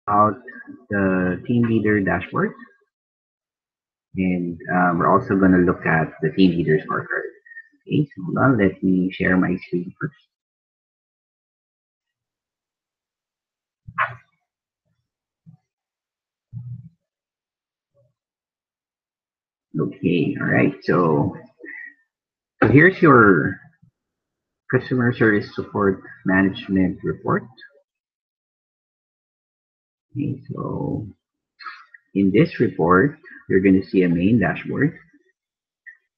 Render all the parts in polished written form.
out the team leader dashboard, and we're also going to look at the team leader scorecard. Okay, so hold on, let me share my screen first. Okay, all right. So here's your customer service support management report. Okay, so in this report, you're going to see a main dashboard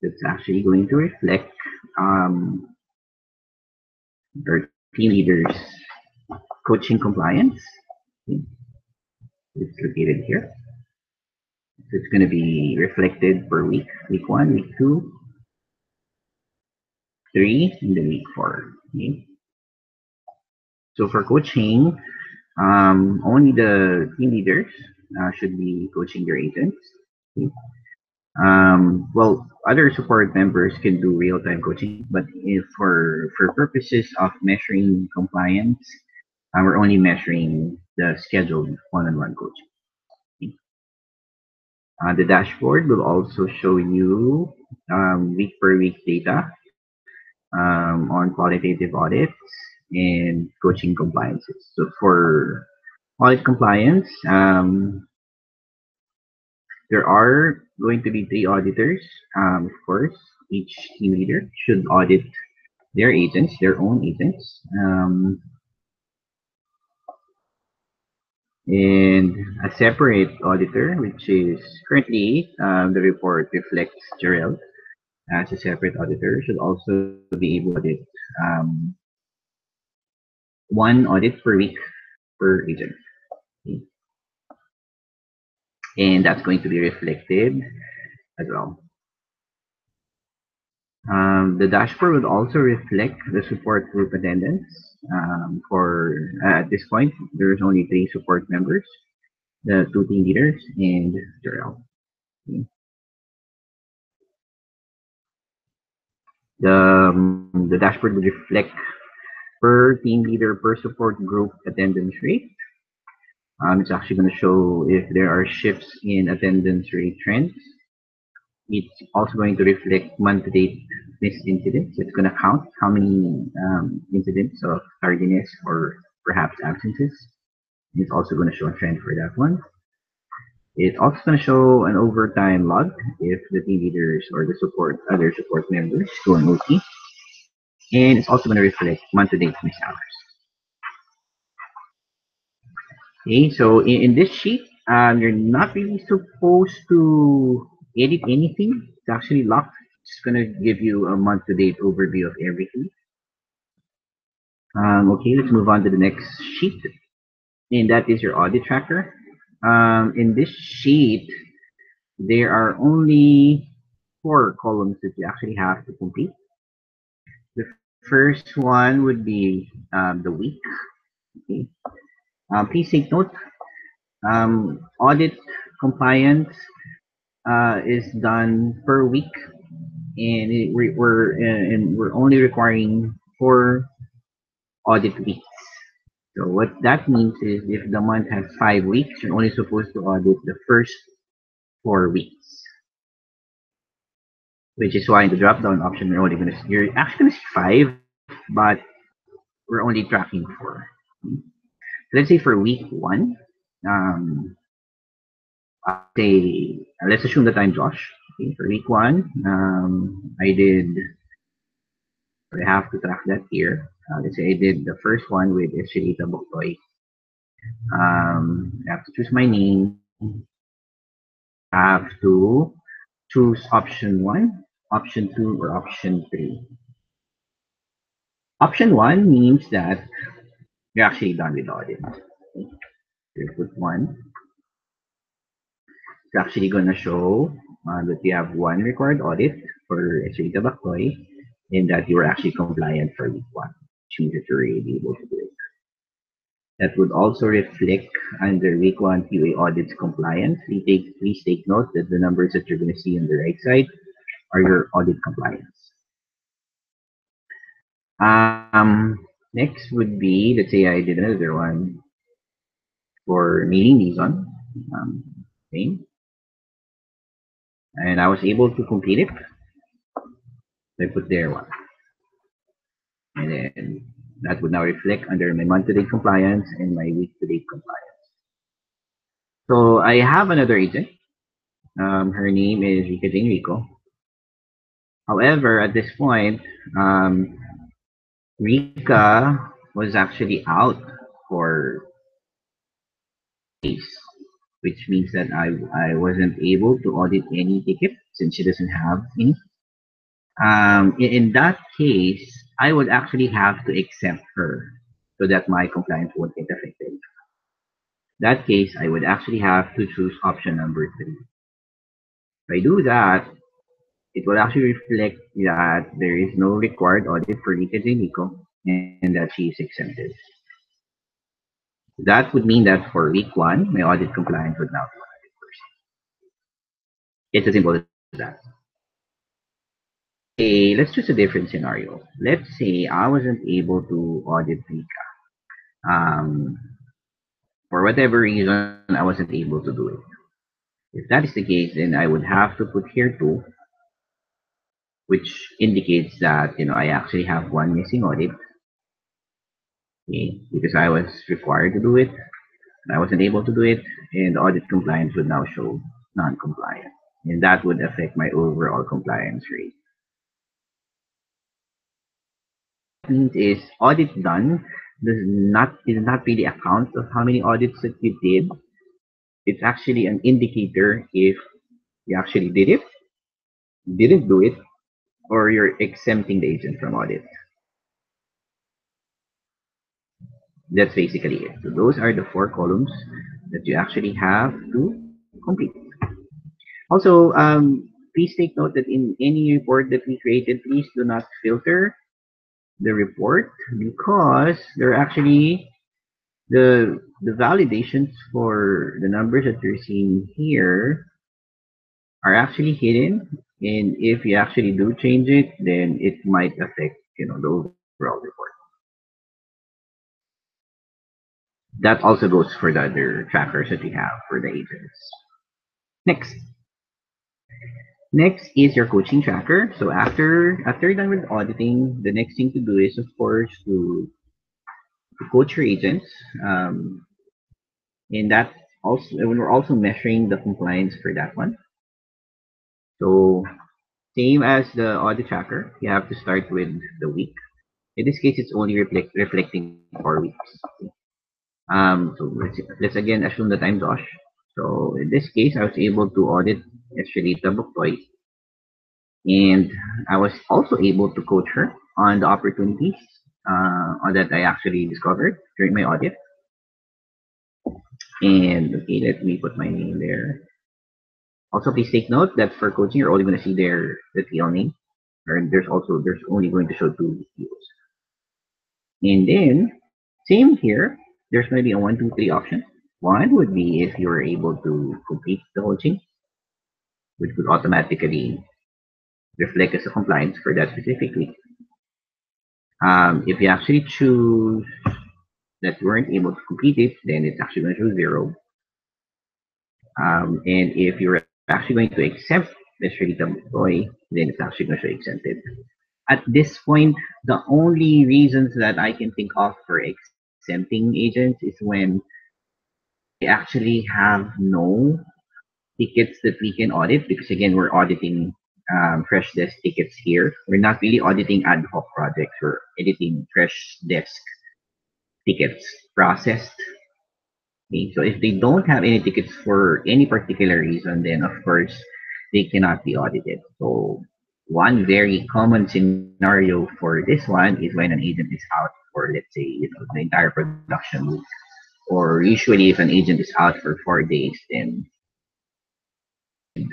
that's actually going to reflect your team leaders coaching compliance. Okay, it's located here. So it's going to be reflected per week, week 1, week 2, 3, and then week 4. Okay. So for coaching, only the team leaders should be coaching their agents. Okay. Well, other support members can do real-time coaching, but if for purposes of measuring compliance, we're only measuring the scheduled one-on-one coaching. Okay. The dashboard will also show you week per week data on qualitative audits and coaching compliances. So for audit compliance, there are going to be 3 auditors. Of course, each team leader should audit their agents, their own agents, and a separate auditor, which is currently the report reflects Jarrell as a separate auditor, should also be able to audit um, 1 audit per week per agent. Okay. And that's going to be reflected as well. The dashboard would also reflect the support group attendance. For at this point, there's only 3 support members, the 2 team leaders, and Jarrell. Okay. The dashboard would reflect per team leader per support group attendance rate. It's actually going to show if there are shifts in attendance rate trends. It's also going to reflect month-to-date missed incidents. It's going to count how many incidents of tardiness or perhaps absences. It's also going to show a trend for that one. It's also going to show an overtime log if the team leaders or the other support members go on OT. And it's also going to reflect month-to-date missed hours. Okay, so in this sheet, you're not really supposed to edit anything. It's actually locked. It's gonna give you a month-to-date overview of everything. Okay, let's move on to the next sheet, and that is your audit tracker. In this sheet, there are only 4 columns that you actually have to complete. The first one would be the week. Okay. Please take note. Audit compliance is done per week, and we're only requiring 4 audit weeks. So what that means is if the month has 5 weeks, you're only supposed to audit the first 4 weeks. Which is why in the drop-down option, you're actually gonna see 5, but we're only tracking 4. Let's say for week 1, um, let's assume that I'm Josh. Okay, for week 1, I have to track that here. Let's say I did the first one with Estelita Boktoy. I have to choose my name. I have to choose option 1, option 2, or option 3. Option 1 means that you're actually done with the audit. Okay. You put 1. It's actually going to show that you have 1 required audit for Estelita Boktoy and that you were actually compliant for week 1, which means that you're really able to do it. That would also reflect under week 1 QA audits compliance. Please take note that the numbers that you're going to see on the right side are your audit compliance. Next would be, let's say I did another one. for mailing reason. Um, same. And I was able to complete it. I put there one. And then that would now reflect under my month-to-date compliance and my week-to-date compliance. So I have another agent. Her name is Rika Jane Rico. However, at this point, um, Rika was actually out for days, which means that I wasn't able to audit any ticket since she doesn't have any. In that case, I would actually have to exempt her so that my compliance won't get affected. In that case, I would actually have to choose option number three. If I do that, it will actually reflect that there is no required audit for Rika Nico and that she is exempted. That would mean that for week one, my audit compliance would now be 100%. It's as simple as that. Let's choose a different scenario. Let's say I wasn't able to audit Rika. For whatever reason, I wasn't able to do it. If that is the case, then I would have to put here two, which indicates that I actually have one missing audit. Okay, because I was required to do it, I wasn't able to do it, and audit compliance would now show non-compliant, and that would affect my overall compliance rate. What that means is audit done does not really account of how many audits that you did. It's actually an indicator if you actually did it, didn't do it, or you're exempting the agent from audit. That's basically it. So those are the four columns that you actually have to complete. Also, please take note that in any report that we created, please do not filter the report because they're actually the validations for the numbers that you're seeing here are actually hidden. And if you actually do change it, then it might affect the overall report. That also goes for the other trackers that we have for the agents. Next. Next is your coaching tracker. So after you're done with auditing, the next thing to do is of course to coach your agents. And that also when we're also measuring the compliance for that one. So same as the audit tracker, you have to start with the week. In this case, it's only reflecting 4 weeks. So let's again assume that I'm Josh. So in this case, I was able to audit Estelita Buktoy, and I was also able to coach her on the opportunities that I actually discovered during my audit. And okay, let me put my name there. Also, please take note that for coaching, you're only going to see the TL name, or there's only going to show two TOs. And then same here, there's going to be a 1, 2, 3 option. One would be if you were able to complete the coaching, which would automatically reflect as a compliance for that specific week. If you actually choose that you weren't able to complete it, then it's actually going to show 0. And if you're actually going to accept this rate of employee, then it's actually going to show exempted. At this point, the only reasons that I can think of for exempting agents is when they actually have no tickets that we can audit, because again, we're auditing fresh desk tickets here. We're not really auditing ad hoc projects. We're editing fresh desk tickets processed. Okay, so if they don't have any tickets for any particular reason, then of course they cannot be audited. So one very common scenario for this one is when an agent is out for, let's say, the entire production week, or usually if an agent is out for 4 days, then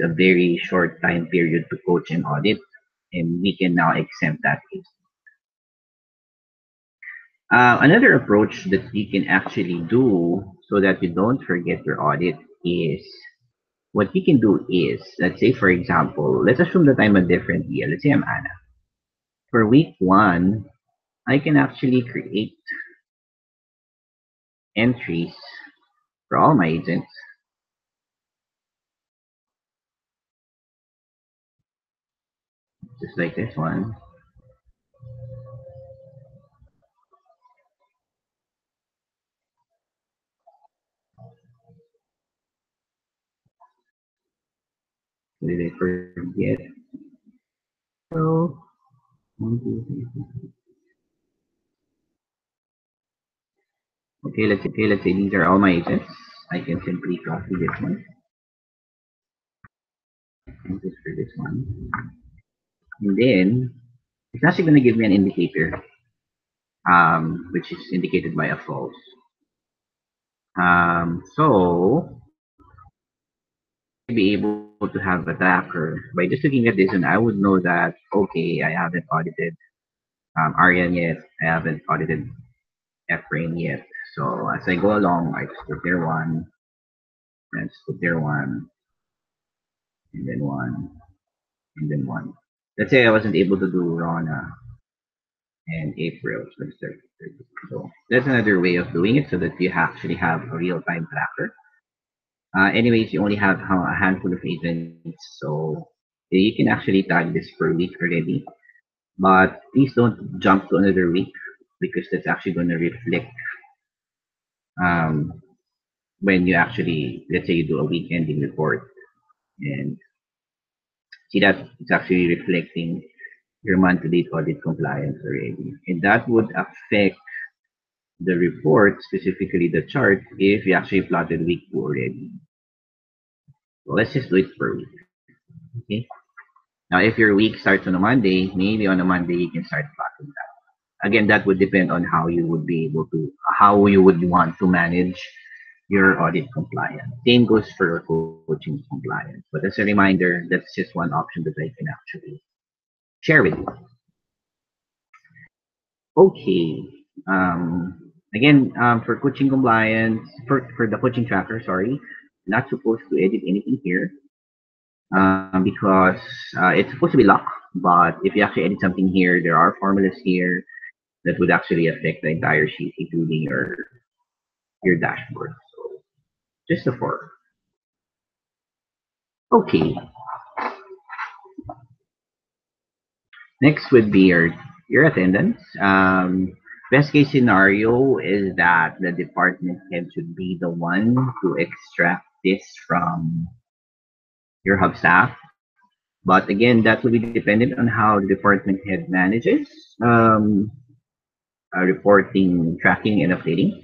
a very short time period to coach and audit, and we can now exempt that case. Another approach that you can actually do so that you don't forget your audit is what you can do is, let's say, for example, let's assume that I'm a different year. Let's say I'm Anna. For week one, I can actually create entries for all my agents, just like this one. Did I forget? So, one, two, three, four. Okay, let's say these are all my agents. I can simply copy this one and just for this one. And then it's actually going to give me an indicator, which is indicated by a false. So be able to have a tracker by just looking at this, and I would know that okay, I haven't audited Arian yet, I haven't audited Ephraim yet. So as I go along, I just put there one, and just put there one, and then one, and then one. Let's say I wasn't able to do Rana and April, so that's another way of doing it so that you actually have a real-time tracker. Anyways, you only have a handful of agents, so you can actually tag this per week already. But please don't jump to another week because that's actually going to reflect um, when you actually, let's say you do a week ending report and see that it's actually reflecting your month-to-date audit compliance already. And that would affect the report, specifically the chart, if you actually plotted week 2 already. So let's just do it per week. Okay. Now, if your week starts on a Monday, maybe on a Monday you can start plotting that. Again, that would depend on how you would be able to, how you would want to manage your audit compliance. Same goes for coaching compliance. But as a reminder, that's just one option that I can actually share with you. Okay. Again, for coaching compliance, for the coaching tracker, sorry, not supposed to edit anything here because it's supposed to be locked. But if you actually edit something here, there are formulas here that would actually affect the entire sheet, including your dashboard. So just the four. Okay. Next would be your attendance. Best case scenario is that the department head should be the one to extract this from your hub staff. But again, that will be dependent on how the department head manages um, reporting, tracking, and updating.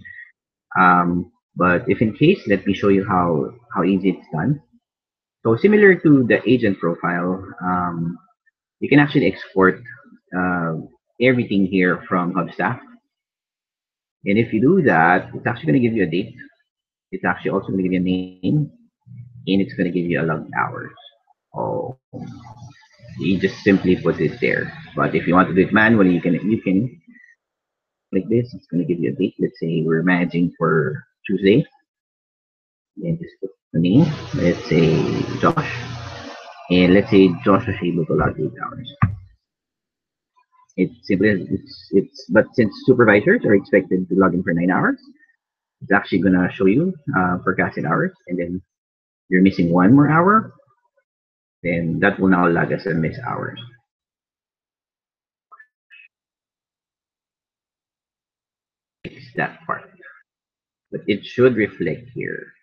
But if in case, let me show you how easy it's done. So similar to the agent profile, you can actually export uh, everything here from Hubstaff. And if you do that, it's actually going to give you a date. It's actually also going to give you a name, and it's going to give you a logged hours. Oh, you just simply put it there. But if you want to do it manually, you can like this. It's going to give you a date. Let's say we're managing for Tuesday, and just put the name. Let's say Josh, and let's say Josh was able to log 8 hours. It's simply it's but since supervisors are expected to log in for 9 hours, it's actually gonna show you forecasted hours, and then you're missing one more hour, then that will now log as a missed hours. It's that part, but it should reflect here.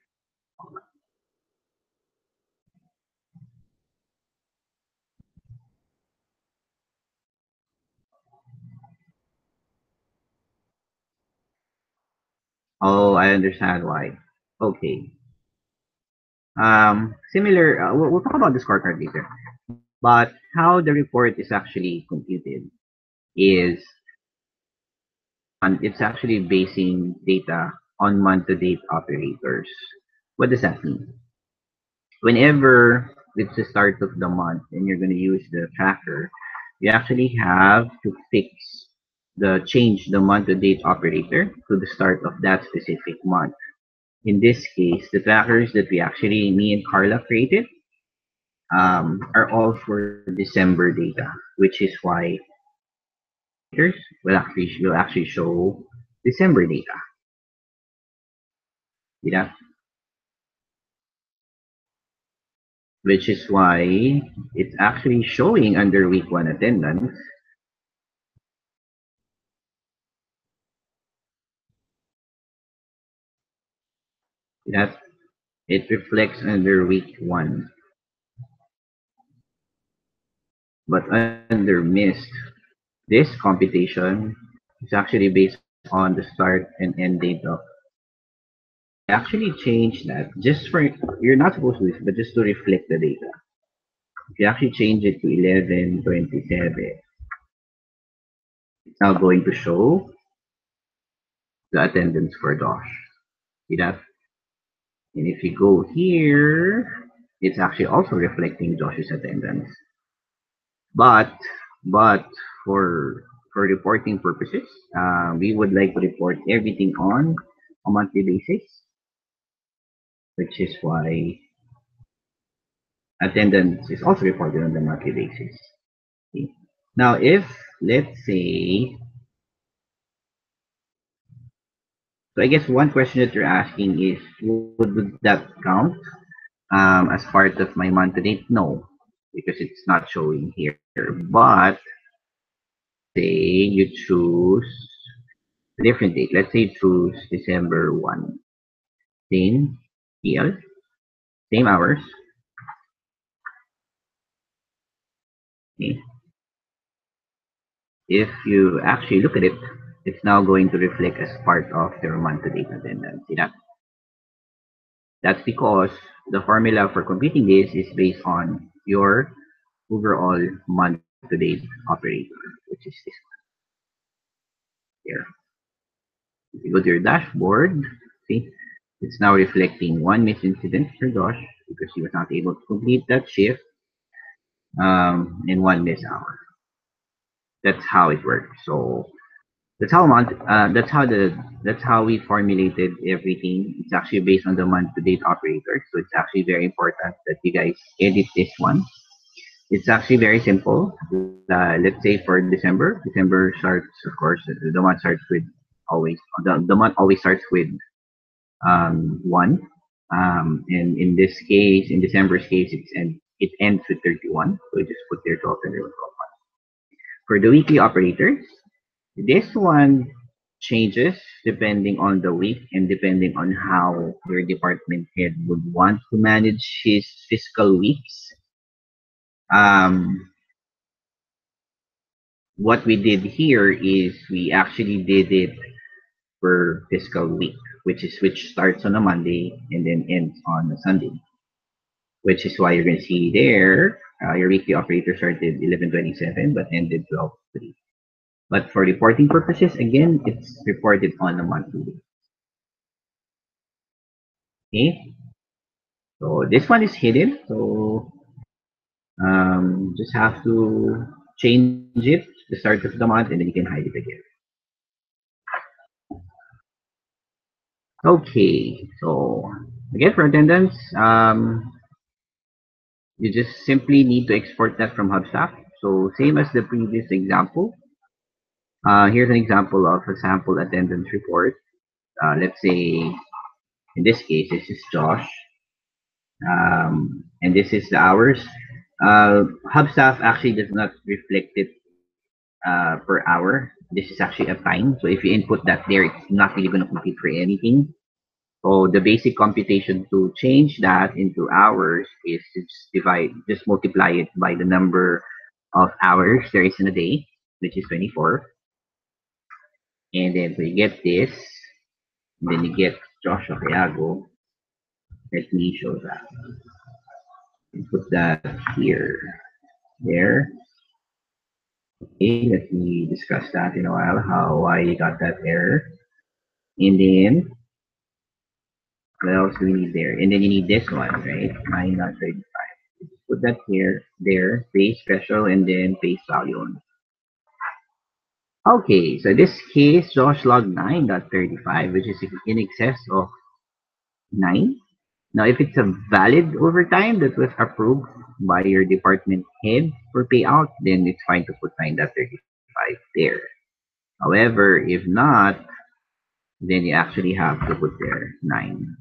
Oh, I understand why. Okay. Similar. We'll talk about the scorecard later. But how the report is actually computed is and it's actually basing data on month-to-date operators. What does that mean? Whenever it's the start of the month and you're going to use the tracker, you actually have to change the month-to-date operator to the start of that specific month. In this case, the trackers that me and Carla created, are all for December data, which is why will actually show December data. Yeah. which is why it's actually showing under week one attendance. That it reflects under week one, but under missed, this computation is actually based on the start and end date of. I actually changed that just for, you're not supposed to do this, but just to reflect the data. If you actually change it to 11/27, it's now going to show the attendance for Josh. See that? And if you go here, it's actually also reflecting Josh's attendance. But but for reporting purposes, we would like to report everything on a monthly basis, which is why attendance is also reported on the monthly basis. Okay. Now, if let's say, so I guess one question that you're asking is, would that count as part of my month to date? No, because it's not showing here. But say you choose a different date. Let's say choose December 1. Same TL, same hours. Okay. If you actually look at it, it's now going to reflect as part of your month to date attendance. See that? That's because the formula for computing this is based on your overall month to date operator, which is this one here. If you go to your dashboard, see, it's now reflecting one missed incident for Josh because he was not able to complete that shift, and one missed hour. That's how it works. So that's how we formulated everything. It's actually based on the month to date operator. So it's actually very important that you guys edit this one. It's actually very simple. Let's say for December starts, of course, the month starts with always the month always starts with 1. And in this case, in December's case, it ends with 31. So you just put there 12 and 12. For the weekly operators, this one changes depending on the week and depending on how your department head would want to manage his fiscal weeks. Um, what we did here is we actually did it per fiscal week, which starts on a Monday and then ends on a Sunday. Which is why you're going to see there your weekly operator started 11/27 but ended 12/3. But for reporting purposes, again, it's reported on a monthly. Okay, so this one is hidden, so just have to change it the start of the month and then you can hide it again. Okay, so again for attendance, you just simply need to export that from Hubstaff. So same as the previous example. Here's an example of a sample attendance report. Let's say in this case, this is Josh, and this is the hours. Hubstaff actually does not reflect it per hour. This is actually a time. So if you input that there, it's not really going to compute for anything. So the basic computation to change that into hours is to just multiply it by the number of hours there is in a day, which is 24. And then so you get this, and then you get Joshua Kayako. Let me show that. Put that here, there. Okay, let me discuss that in a while, why you got that error. And then what else do we need there? And then you need this one, right? 9.35. Put that here, there, base special, and then base value only. Okay, so this case, Josh logged 9.35, which is in excess of 9. Now, if it's a valid overtime that was approved by your department head for payout, then it's fine to put 9.35 there. However, if not, then you actually have to put there 9.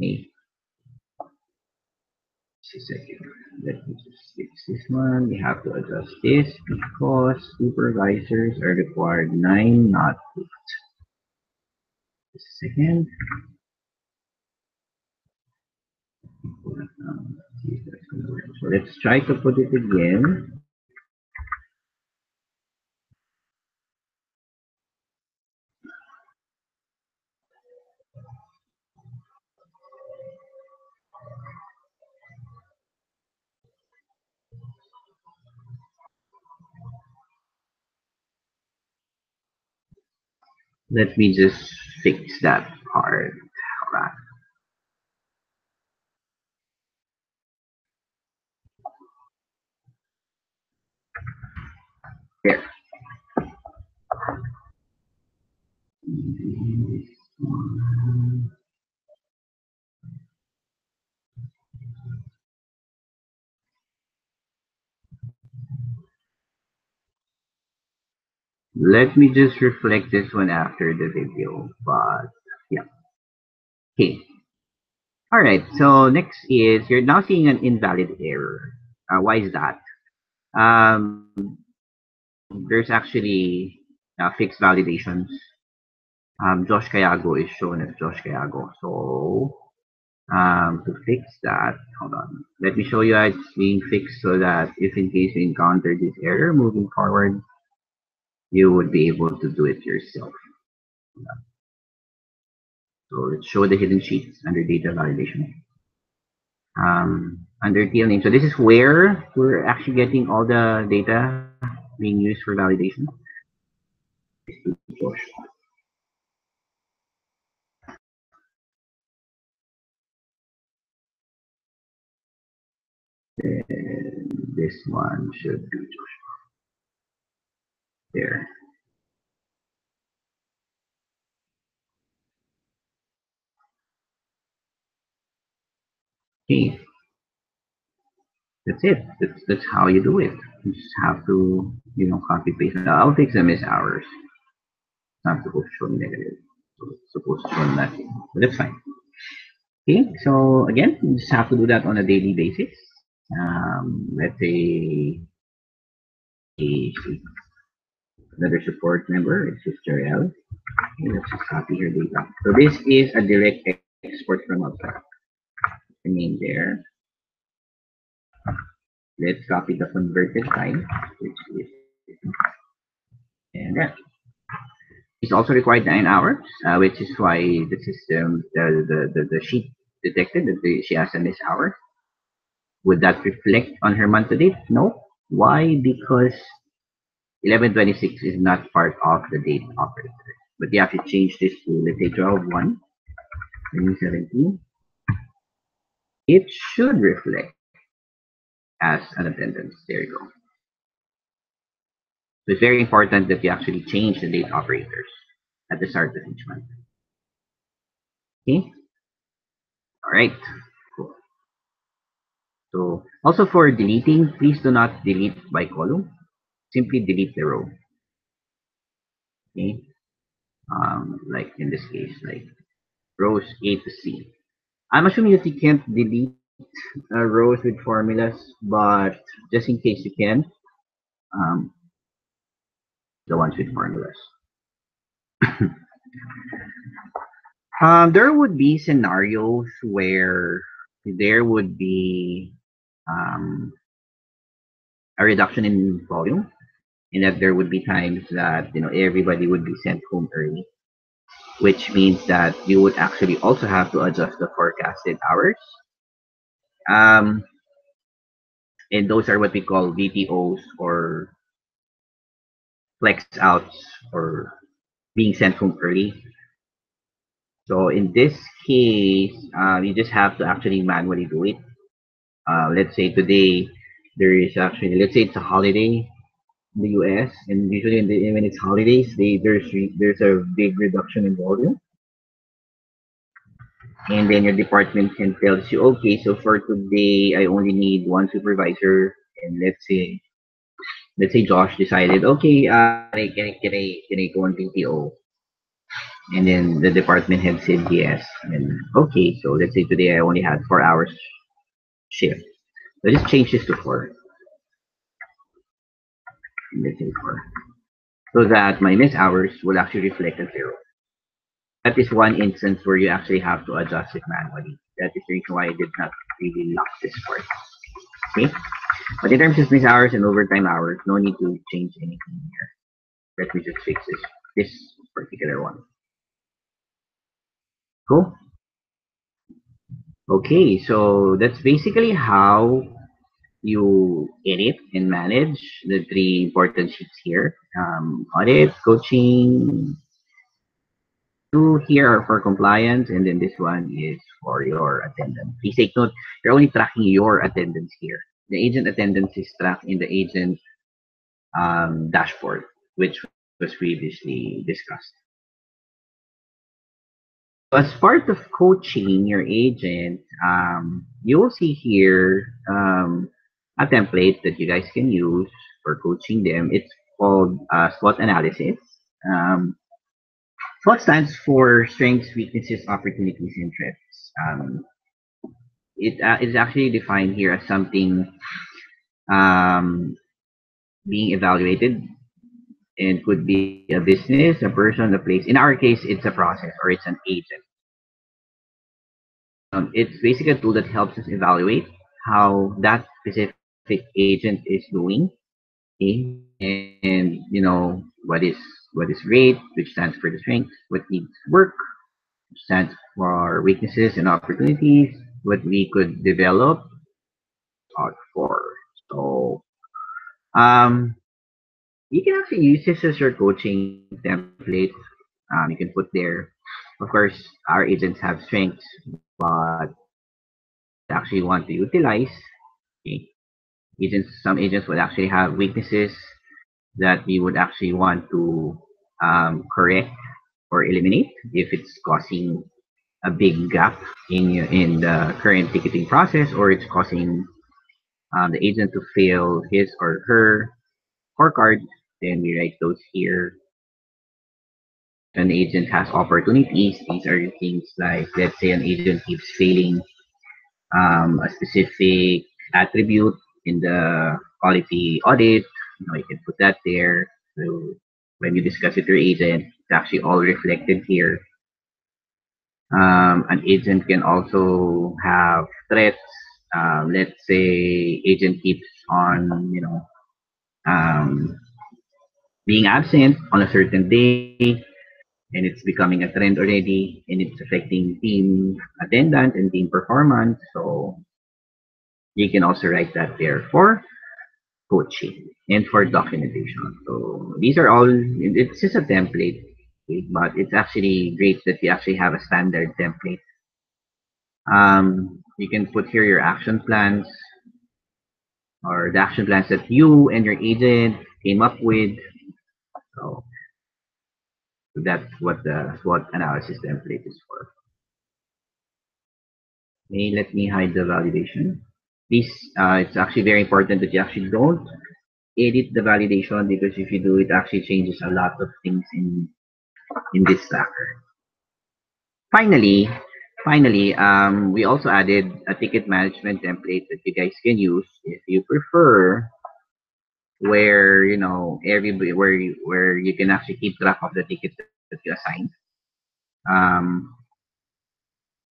Okay. Just a second. Let me just fix this one. We have to adjust this because supervisors are required 9, not 8. Just a second. See if that's gonna work. So let's try to put it again. Let me just fix that part. Alright. There. Let me just reflect this one after the video, but yeah. Okay. All right. So next is you're now seeing an invalid error. Why is that? Um, there's actually fixed validations. Josh Kayago is shown as Josh Kayago. So to fix that, hold on. Let me show you how it's being fixed so that if in case you encounter this error moving forward, you would be able to do it yourself. So let's show the hidden sheets under data validation. Under TL name. So this is where we're actually getting all the data being used for validation. And this one should be there. Okay, that's it. That's how you do it. You just have to copy paste. I'll fix the miss hours. It's not supposed to show negative. So it's supposed to show nothing. But that's fine. Okay, so again, you just have to do that on a daily basis. Let's say another support member is Sister L. Okay, let's just copy her data. So this is a direct export from outside. The name there. Let's copy the converted time, which is and yeah. It's also required 9 hours, which is why the system, the sheet detected that she has a missed hour. Would that reflect on her month to date? No. Why? Because 11/26 is not part of the date operator. But you have to change this to, let's say, 12/1, 2017. It should reflect as an attendance. There you go. So it's very important that you actually change the date operators at the start of each month. Okay? All right. Cool. So also for deleting, please do not delete by column. Simply delete the row. Okay? Like in this case, like rows A to C. I'm assuming that you can't delete rows with formulas, but just in case you can, um, the ones with formulas. There would be scenarios where there would be um, a reduction in volume, and that there would be times that everybody would be sent home early, which means that you would actually also have to adjust the forecasted hours. Um, and those are what we call VTOs or flex outs or being sent home early. So in this case, you just have to actually manually do it. Let's say today there is actually, let's say it's a holiday in the US, and usually when it's holidays, there's a big reduction in volume, and then your department can tell you, okay, so for today I only need one supervisor, and let's say Josh decided, okay, can I go on PTO? And then the department head said yes. And okay, so let's say today I only had 4 hours shift. So just change this to 4. Let's say 4. So that my missed hours will actually reflect as 0. That is one instance where you actually have to adjust it manually. That is the reason why I did not really lock this part. Okay? But in terms of missed hours and overtime hours, no need to change anything here. Let me just fix this particular one. Cool. Okay, so that's basically how you edit and manage the 3 important sheets here. Audit, coaching, 2 here are for compliance, and then this one is for your attendance. Please take note, you're only tracking your attendance here. The agent attendance is tracked in the agent dashboard, which was previously discussed. So as part of coaching your agent, you will see here a template that you guys can use for coaching them. It's called SWOT analysis. Um, SWOT stands for strengths, weaknesses, opportunities, and threats. It is actually defined here as something um, being evaluated, and could be a business, a person, a place. In our case, it's a process or it's an agent. It's basically a tool that helps us evaluate how that specific agent is doing, okay? And what is great, which stands for the strength, what needs work, which stands for weaknesses and opportunities, what we could develop out for. So you can actually use this as your coaching template. You can put there, of course, our agents have strengths, but we would actually want to utilize. Okay? Some agents would actually have weaknesses that we would actually want to correct or eliminate if it's causing a big gap in the current ticketing process, or it's causing the agent to fail his or her scorecard. Then we write those here. If an agent has opportunities, these are things like, let's say an agent keeps failing a specific attribute in the quality audit, you can put that there. So when you discuss with your agent, it's actually all reflected here. An agent can also have threats. Let's say agent keeps on, um, being absent on a certain day, and it's becoming a trend already, and it's affecting team attendance and team performance. So you can also write that there for coaching and for documentation. So these are all, it's just a template, okay, but it's actually great that you actually have a standard template. You can put here your action plans, or the action plans that you and your agent came up with. So that's what the SWOT analysis template is for. Okay, let me hide the validation. Please, it's actually very important that you actually don't edit the validation, because if you do, it actually changes a lot of things in this tracker. Finally, we also added a ticket management template that you guys can use if you prefer, where everybody, where you can actually keep track of the tickets that you assign. Um,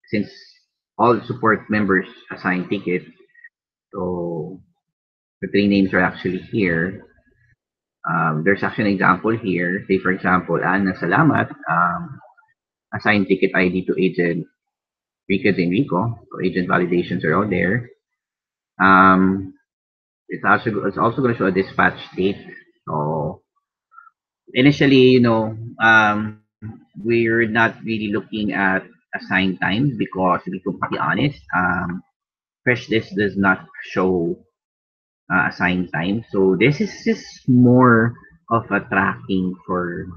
since all support members assign tickets, so the 3 names are actually here. There's actually an example here. Say for example, Anna Salamat, assign ticket ID to agent Rico Enrico. So agent validations are all there. Um, it's also going to show a dispatch date. So initially, we're not really looking at assigned times, because to be completely honest, Fresh List does not show assigned time. So this is just more of a tracking for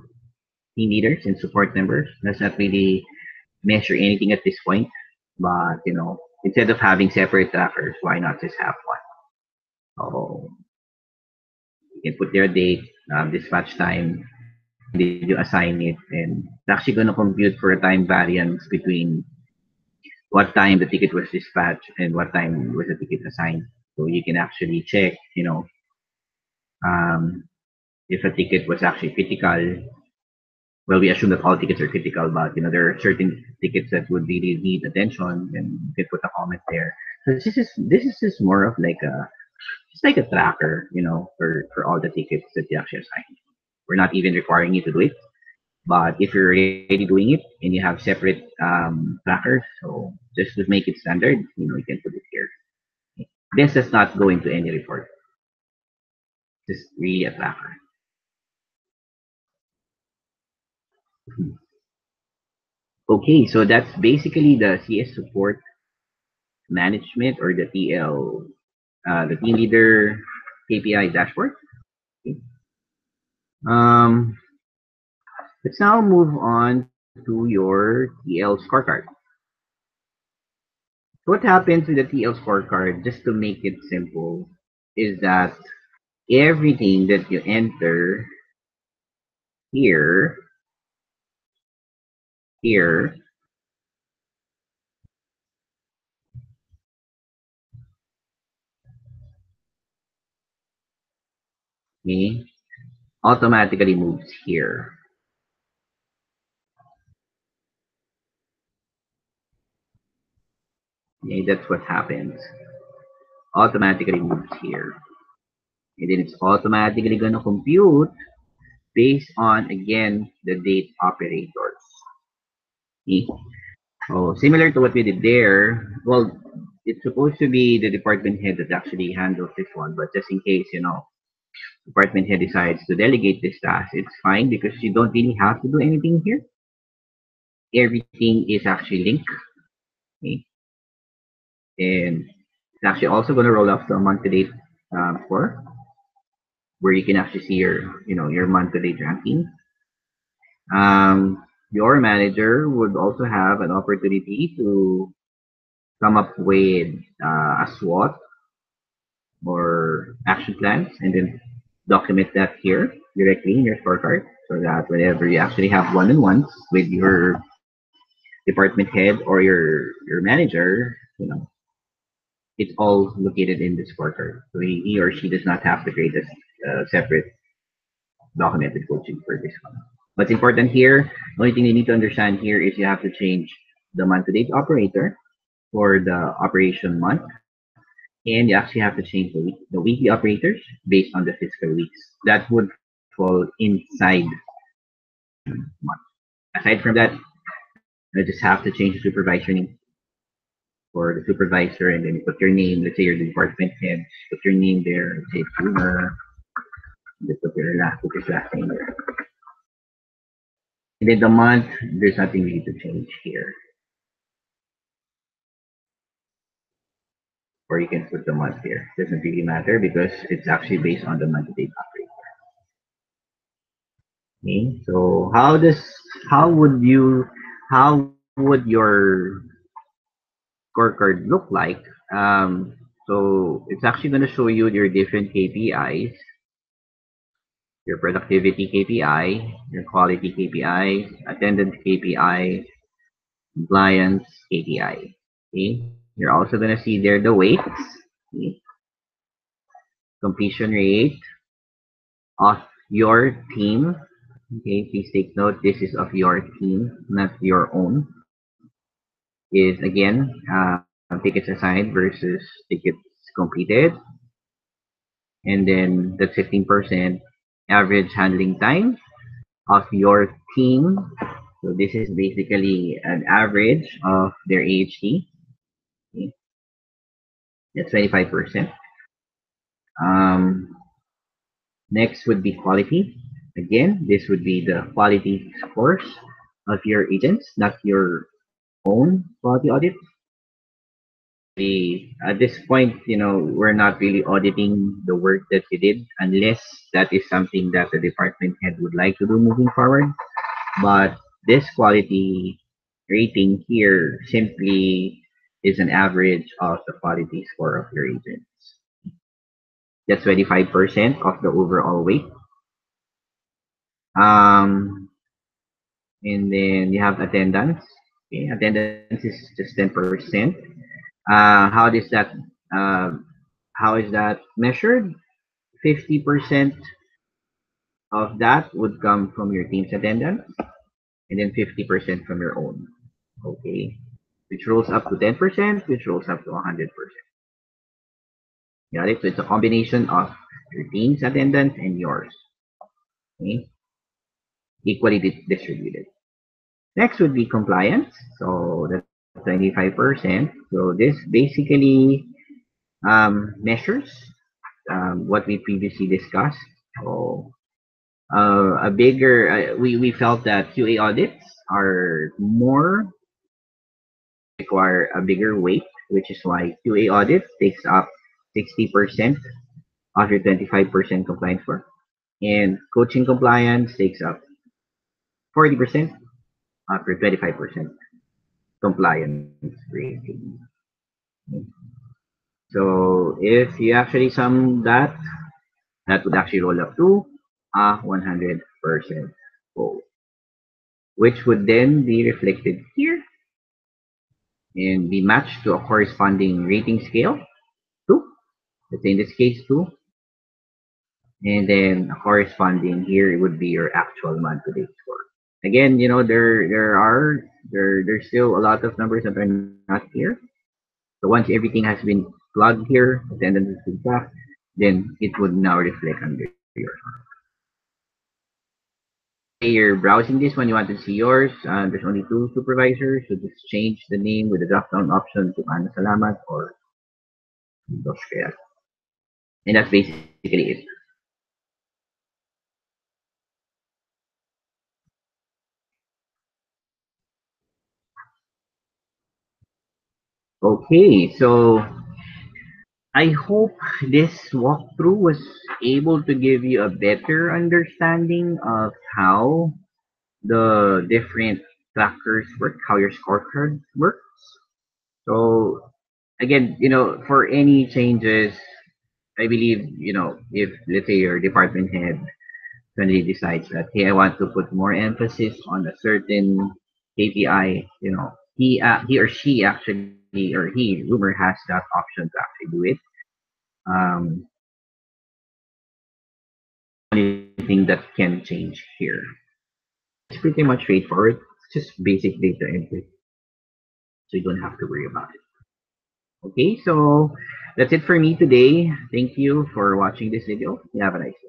team leaders and support members. Does not really measure anything at this point. But instead of having separate trackers, why not just have one? So you can put their date, dispatch time, when did you assign it, and it's actually going to compute for a time variance between what time the ticket was dispatched and what time was the ticket assigned. So you can actually check, um, if a ticket was actually critical. Well, we assume that all tickets are critical, but there are certain tickets that would really need attention, and you can put a comment there. So this is just more of like it's like a tracker, for all the tickets that you actually assign. We're not even requiring you to do it, but if you're already doing it and you have separate trackers, so just to make it standard, you can put it here. This does not go into any report. Just really a tracker. Okay, so that's basically the CS support management, or the TL, the team leader KPI dashboard. Okay. Um, let's now move on to your TL scorecard. What happens with the TL scorecard, just to make it simple, is that everything that you enter here, here, okay, automatically moves here. Okay, that's what happens. Automatically moves here. And then it's automatically gonna compute based on, again, the date operators. Okay. So similar to what we did there, well, it's supposed to be the department head that actually handles this one, but just in case, department head decides to delegate this task, it's fine because you don't really have to do anything here. Everything is actually linked. Okay. And it's actually also going to roll up to a month to date score, where you can actually see your month to date ranking. Your manager would also have an opportunity to come up with a SWOT, or action plans, and then document that here directly in your scorecard, so that whenever you actually have one-on-ones with your department head or your manager, it's all located in the scorecard. So he or she does not have to create a separate documented coaching for this one. What's important here, the only thing you need to understand here is you have to change the month to date operator for the operation month, and you actually have to change the weekly operators based on the fiscal weeks. That would fall inside month. Aside from that, you just have to change the supervisor name for the supervisor, and then you put your name. Let's say you're the department head, put your name there. Let's say Tuner, put your last name there. And then the month, there's nothing really to change here. Or you can put the month here. Doesn't really matter because it's actually based on the month date operator. Okay, so how would you how would your scorecard look like? So it's actually going to show you your different KPIs, your productivity KPI, your quality KPI, attendance KPI, compliance KPI. Okay, you're also going to see there the weights, okay, completion rate of your team. Okay, please take note, this is of your team, not your own. Is again tickets assigned versus tickets completed, and then the 15% average handling time of your team. So this is basically an average of their AHT. Okay, that's 25%. Um, Next would be quality. Again, this would be the quality scores of your agents, not your own quality audit. At this point, we're not really auditing the work that you did unless that is something that the department head would like to do moving forward. But this quality rating here simply is an average of the quality score of your agents. That's 25% of the overall weight. Um, and then you have attendance. Okay, attendance is just 10%. How does that uh, How is that measured? 50% of that would come from your team's attendance, and then 50% from your own. Okay. Which rolls up to 10%, which rolls up to 100%. Got it? So it's a combination of your team's attendance and yours. Okay. Equally distributed. Next would be compliance. So that's 25%. So this basically measures what we previously discussed. So a bigger, we felt that QA audits are more require a bigger weight, which is why QA audit takes up 60% of your 25% compliance work, and coaching compliance takes up 40% of your 25% compliance rating. So if you actually sum that, that would actually roll up to a 100% goal, which would then be reflected here and be matched to a corresponding rating scale, 2, let's say in this case 2, and then corresponding here it would be your actual month-to-date score. Again, there's still a lot of numbers that are not here. So once everything has been plugged here, attendance has been tracked, then it would now reflect under your score. Let's say you're browsing this one, you want to see yours. There's only 2 supervisors, so just change the name with the drop-down option to Ana Salamat or Dos Kaya. And that's basically it. Okay, so I hope this walkthrough was able to give you a better understanding of how the different trackers work, how your scorecard works. So again, for any changes, I believe, if let's say your department head suddenly decides that, hey, I want to put more emphasis on a certain KPI, he or she actually, or he, rumor has that option to actually do it. Um, Anything that can change here. It's pretty much straightforward. It's just basic data entry, so you don't have to worry about it. Okay, so that's it for me today. Thank you for watching this video. You have a nice day.